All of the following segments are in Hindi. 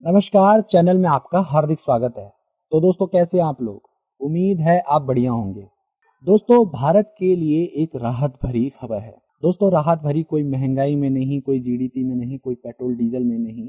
नमस्कार, चैनल में आपका हार्दिक स्वागत है। तो दोस्तों, कैसे हैं आप लोग? उम्मीद है आप बढ़िया होंगे। दोस्तों, भारत के लिए एक राहत भरी खबर है। दोस्तों, राहत भरी कोई महंगाई में नहीं, कोई जीडीपी में नहीं, कोई पेट्रोल डीजल में नहीं,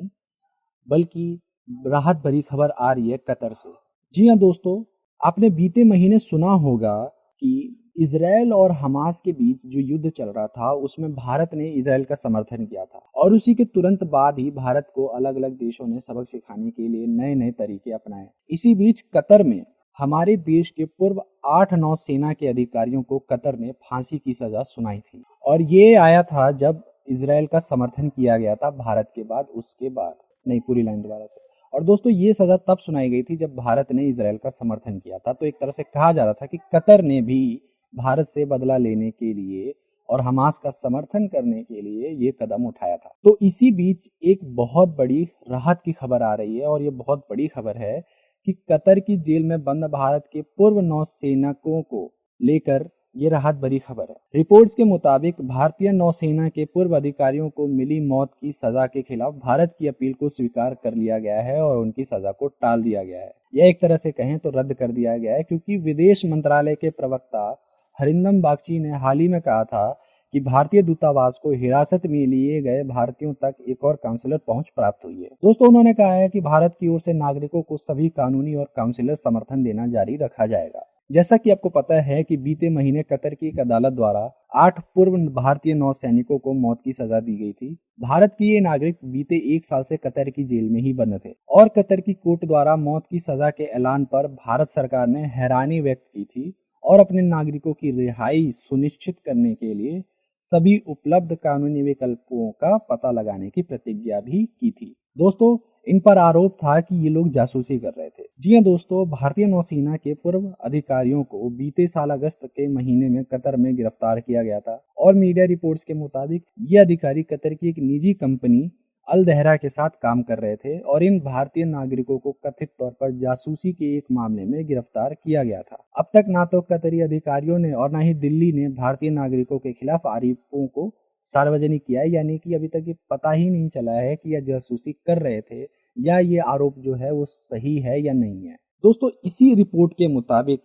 बल्कि राहत भरी खबर आ रही है कतर से। जी हाँ दोस्तों, आपने बीते महीने सुना होगा कि इजराइल और हमास के बीच जो युद्ध चल रहा था उसमें भारत ने इजराइल का समर्थन किया था और उसी के तुरंत बाद ही भारत को अलग अलग देशों ने सबक सिखाने के लिए नए नए तरीके अपनाए। इसी बीच कतर में हमारे देश के पूर्व 8 नौसेना के अधिकारियों को कतर ने फांसी की सजा सुनाई थी और ये आया था जब इजराइल का समर्थन किया गया था भारत के बाद, उसके बाद नहीं, पूरी लाइन दोबारा से। और दोस्तों, ये सजा तब सुनाई गई थी जब भारत ने इजराइल का समर्थन किया था। तो एक तरह से कहा जा रहा था कि कतर ने भी भारत से बदला लेने के लिए और हमास का समर्थन करने के लिए ये कदम उठाया था। तो इसी बीच एक बहुत बड़ी राहत की खबर आ रही है और ये बहुत बड़ी खबर है कि कतर की जेल में बंद भारत के पूर्व नौसैनिकों को लेकर ये राहत भरी खबर है। रिपोर्ट्स के मुताबिक भारतीय नौसेना के पूर्व अधिकारियों को मिली मौत की सजा के खिलाफ भारत की अपील को स्वीकार कर लिया गया है और उनकी सजा को टाल दिया गया है। यह एक तरह से कहें तो रद्द कर दिया गया है, क्योंकि विदेश मंत्रालय के प्रवक्ता हरिंदम बागची ने हाल ही में कहा था कि भारतीय दूतावास को हिरासत में लिए गए भारतीयों तक एक और काउंसलर पहुंच प्राप्त हुई है। दोस्तों, उन्होंने कहा है कि भारत की ओर से नागरिकों को सभी कानूनी और काउंसलर समर्थन देना जारी रखा जाएगा। जैसा कि आपको पता है कि बीते महीने कतर की एक अदालत द्वारा 8 पूर्व भारतीय नौसैनिकों को मौत की सजा दी गई थी। भारत के ये नागरिक बीते 1 साल से कतर की जेल में ही बंद थे और कतर की कोर्ट द्वारा मौत की सजा के ऐलान पर भारत सरकार ने हैरानी व्यक्त की थी और अपने नागरिकों की रिहाई सुनिश्चित करने के लिए सभी उपलब्ध कानूनी विकल्पों का पता लगाने की प्रतिज्ञा भी की थी। दोस्तों, इन पर आरोप था कि ये लोग जासूसी कर रहे थे। जी हाँ दोस्तों, भारतीय नौसेना के पूर्व अधिकारियों को बीते साल अगस्त के महीने में कतर में गिरफ्तार किया गया था और मीडिया रिपोर्ट्स के मुताबिक ये अधिकारी कतर की एक निजी कंपनी अल दहरा के साथ काम कर रहे थे और इन भारतीय नागरिकों को कथित तौर पर जासूसी के एक मामले में गिरफ्तार किया गया था। अब तक ना तो कतरी अधिकारियों ने और ना ही दिल्ली ने भारतीय नागरिकों के खिलाफ आरोपों को सार्वजनिक किया है, यानी कि अभी तक ये पता ही नहीं चला है कि यह जासूसी कर रहे थे या ये आरोप जो है वो सही है या नहीं है। दोस्तों, इसी रिपोर्ट के मुताबिक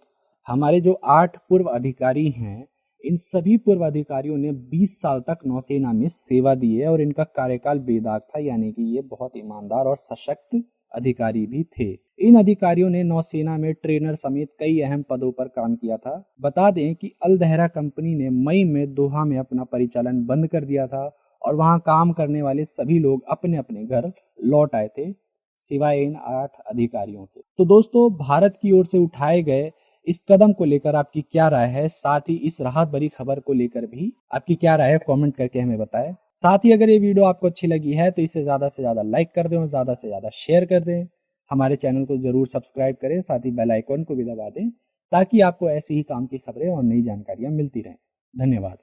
हमारे जो 8 पूर्व अधिकारी हैं, इन सभी पूर्व अधिकारियों ने 20 साल तक नौसेना में सेवा दी है और इनका कार्यकाल बेदाग था, यानी कि ये बहुत ईमानदार और सशक्त अधिकारी भी थे। इन अधिकारियों ने नौसेना में ट्रेनर समेत कई अहम पदों पर काम किया था। बता दें कि अल दहरा कंपनी ने मई में दोहा में अपना परिचालन बंद कर दिया था और वहां काम करने वाले सभी लोग अपने अपने घर लौट आए थे, सिवाय इन 8 अधिकारियों के। तो दोस्तों, भारत की ओर से उठाए गए इस कदम को लेकर आपकी क्या राय है? साथ ही इस राहत भरी खबर को लेकर भी आपकी क्या राय है? कमेंट करके हमें बताएं। साथ ही अगर ये वीडियो आपको अच्छी लगी है तो इसे ज़्यादा से ज़्यादा लाइक कर दें और ज़्यादा से ज़्यादा शेयर कर दें। हमारे चैनल को ज़रूर सब्सक्राइब करें, साथ ही बेल आइकन को भी दबा दें ताकि आपको ऐसी ही काम की खबरें और नई जानकारियाँ मिलती रहें। धन्यवाद।